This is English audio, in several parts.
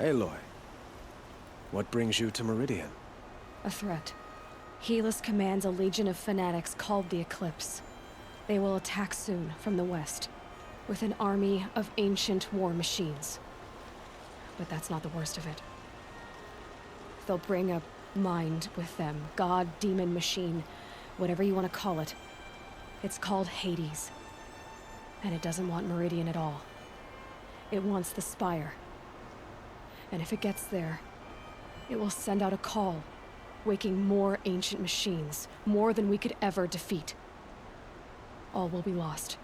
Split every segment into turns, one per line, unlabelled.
Aloy, what brings you to Meridian?
A threat. Helis commands a legion of fanatics called the Eclipse. They will attack soon from the west, with an army of ancient war machines. But that's not the worst of it. They'll bring a mind with them, god, demon, machine, whatever you want to call it. It's called Hades. And it doesn't want Meridian at all. It wants the Spire. And if it gets there, it will send out a call, waking more ancient machines, more than we could ever defeat. All will be lost.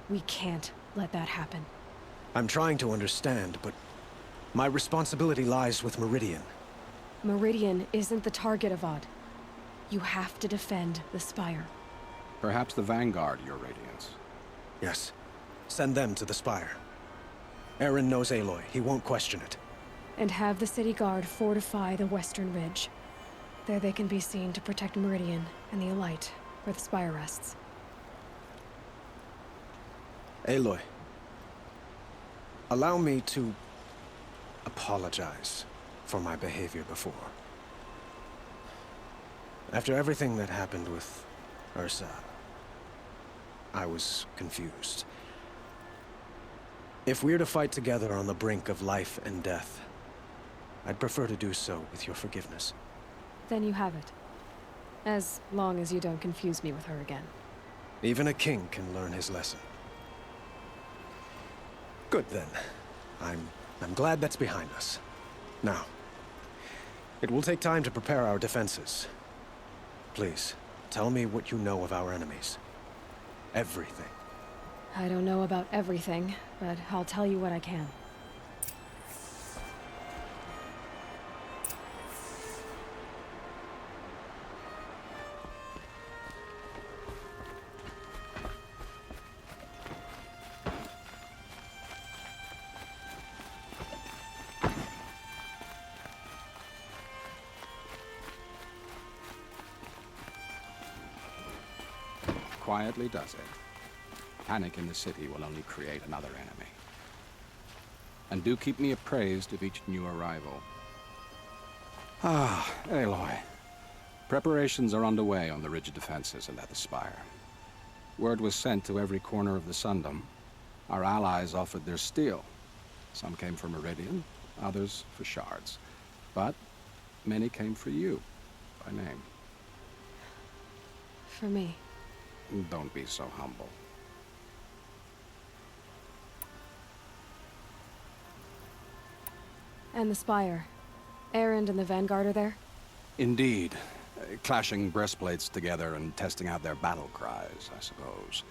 We can't let that happen.
I'm trying to understand, but my responsibility lies with Meridian.
Meridian isn't the target, Avad. You have to defend the Spire.
Perhaps the Vanguard, Your Radiance.
Yes. Send them to the Spire. Eren knows Aloy. He won't question it.
And have the City Guard fortify the Western Ridge. There they can be seen to protect Meridian and the Elite, where the Spire rests.
Aloy, allow me to apologize for my behavior before. After everything that happened with Ursa, I was confused. If we're to fight together on the brink of life and death, I'd prefer to do so with your forgiveness.
Then you have it. As long as you don't confuse me with her again.
Even a king can learn his lesson. Good then. I'm glad that's behind us. Now, it will take time to prepare our defenses. Please, tell me what you know of our enemies. Everything.
I don't know about everything, but I'll tell you what I can.
Quietly does it. Panic in the city will only create another enemy. And do keep me appraised of each new arrival. Ah, Aloy. Preparations are underway on the ridge defenses and at the Spire. Word was sent to every corner of the Sundom. Our allies offered their steel. Some came for Meridian, others for shards. But many came for you, by name.
For me.
Don't be so humble.
And the Spire. Erend and the Vanguard are there?
Indeed. Clashing breastplates together and testing out their battle cries, I suppose.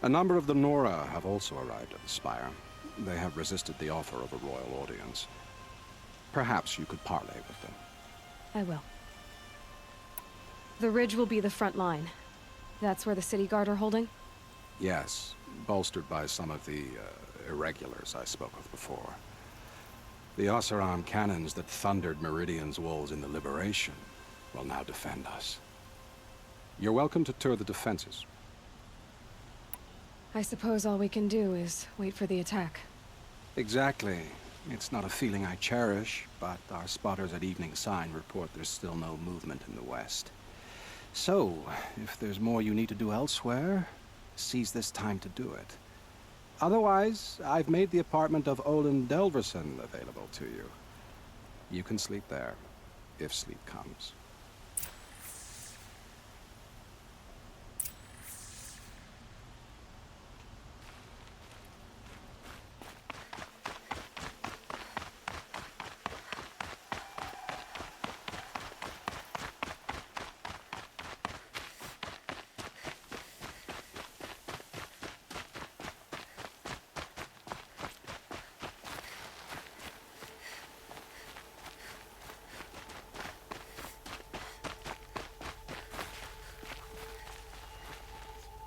A number of the Nora have also arrived at the Spire. They have resisted the offer of a royal audience. Perhaps you could parley with them.
I will. The ridge will be the front line. That's where the City Guard are holding?
Yes, bolstered by some of the irregulars I spoke of before. The Oseram cannons that thundered Meridian's walls in the Liberation will now defend us. You're welcome to tour the defenses.
I suppose all we can do is wait for the attack.
Exactly. It's not a feeling I cherish, but our spotters at Evening Sign report there's still no movement in the west. So, if there's more you need to do elsewhere, seize this time to do it. Otherwise, I've made the apartment of Olin Delverson available to you. You can sleep there, if sleep comes.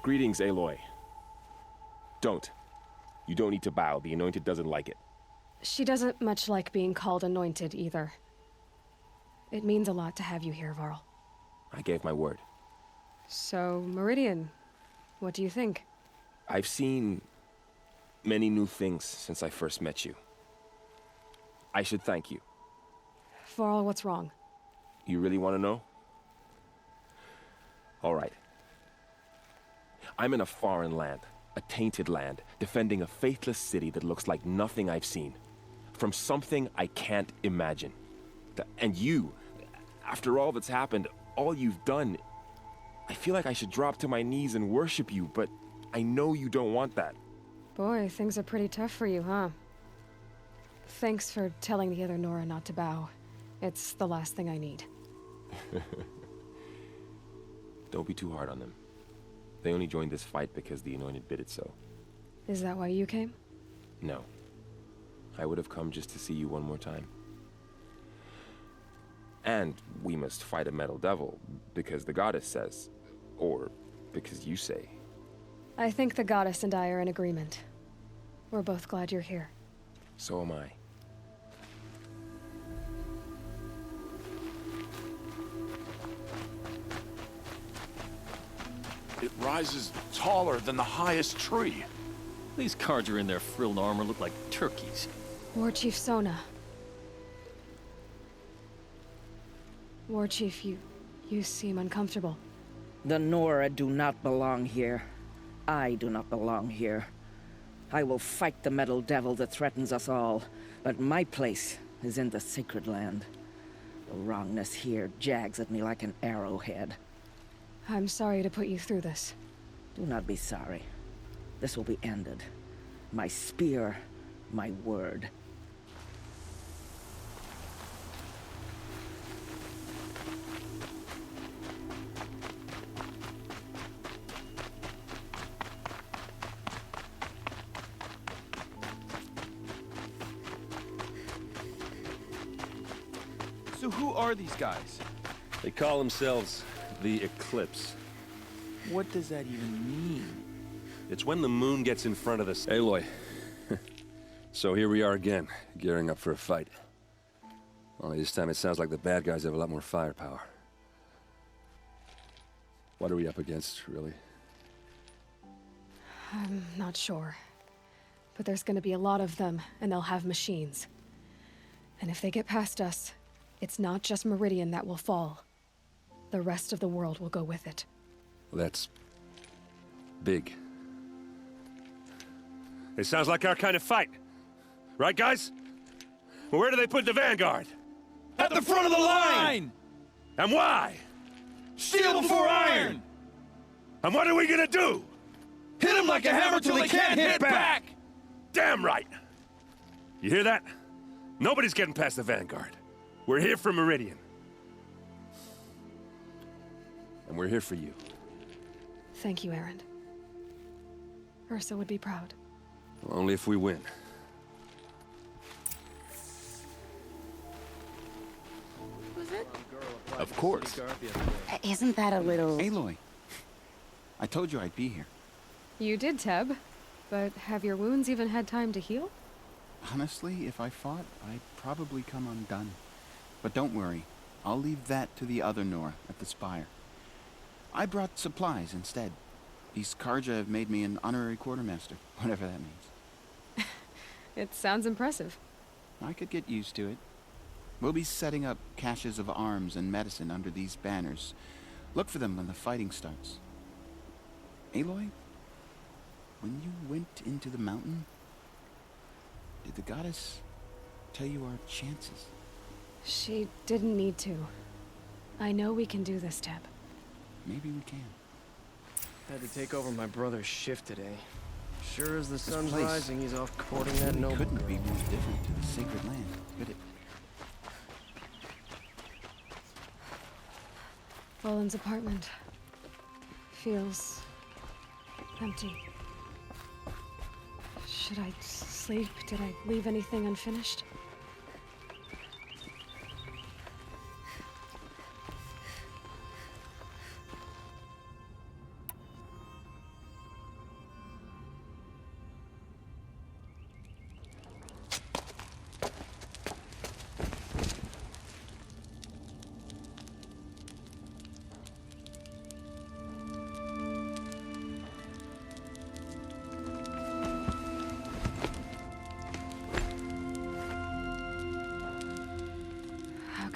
Greetings, Aloy. Don't. You don't need to bow. The Anointed doesn't like it.
She doesn't much like being called Anointed, either. It means a lot to have you here, Varl.
I gave my word.
So, Meridian, what do you think?
I've seen many new things since I first met you. I should thank you.
For all what's wrong.
You really want to know? All right. I'm in a foreign land, a tainted land, defending a faithless city that looks like nothing I've seen. From something I can't imagine. And you, after all that's happened, all you've done, I feel like I should drop to my knees and worship you, but I know you don't want that.
Boy, things are pretty tough for you, huh? Thanks for telling the other Nora not to bow. It's the last thing I need.
Don't be too hard on them. They only joined this fight because the Anointed bid it so.
Is that why you came?
No. I would have come just to see you one more time. And we must fight a metal devil, because the goddess says. Or because you say.
I think the goddess and I are in agreement. We're both glad you're here.
So am I.
It rises taller than the highest tree.
These guards are in their frilled armor look like turkeys.
War Chief Sona. War Chief, you seem uncomfortable.
The Nora do not belong here. I do not belong here. I will fight the metal devil that threatens us all, but my place is in the sacred land. The wrongness here jags at me like an arrowhead.
I'm sorry to put you through this.
Do not be sorry. This will be ended. My spear, my word.
So who are these guys?
They call themselves the Eclipse.
What does that even mean?
It's when the moon gets in front of us. Aloy. So here we are again, gearing up for a fight. Only this time it sounds like the bad guys have a lot more firepower. What are we up against, really?
I'm not sure. But there's gonna be a lot of them, and they'll have machines. And if they get past us, it's not just Meridian that will fall. The rest of the world will go with it.
Well, that's big. It sounds like our kind of fight. Right, guys? Well, where do they put the Vanguard?
At the front of the line!
And why?
Steel before iron!
And what are we gonna do?
Hit them like a hammer till they can't hit back!
Damn right! You hear that? Nobody's getting past the Vanguard. We're here for Meridian. And we're here for you.
Thank you, Erend. Ursa would be proud.
Well, only if we win.
Was it?
Of course.
Isn't that a little...
Aloy, I told you I'd be here.
You did, Teb. But have your wounds even had time to heal?
Honestly, if I fought, I'd probably come undone. But don't worry, I'll leave that to the other Nora at the Spire. I brought supplies instead. These Karja have made me an honorary quartermaster, whatever that means.
It sounds impressive.
I could get used to it. We'll be setting up caches of arms and medicine under these banners. Look for them when the fighting starts. Aloy, when you went into the mountain, did the goddess tell you our chances?
She didn't need to. I know we can do this, Teb.
Maybe we can.
Had to take over my brother's shift today. Sure as the sun's
place
rising, he's off courting that
really
noble
couldn't
girl.
be more different to the sacred land, could it?
Roland's apartment feels empty. Should I sleep? Did I leave anything unfinished?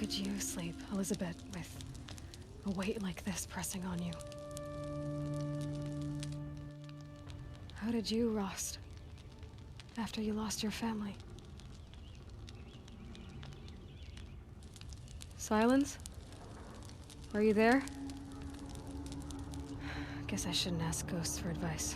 could you sleep, Elizabeth, with a weight like this pressing on you? How did you rest after you lost your family? Silence? Are you there? Guess I shouldn't ask ghosts for advice.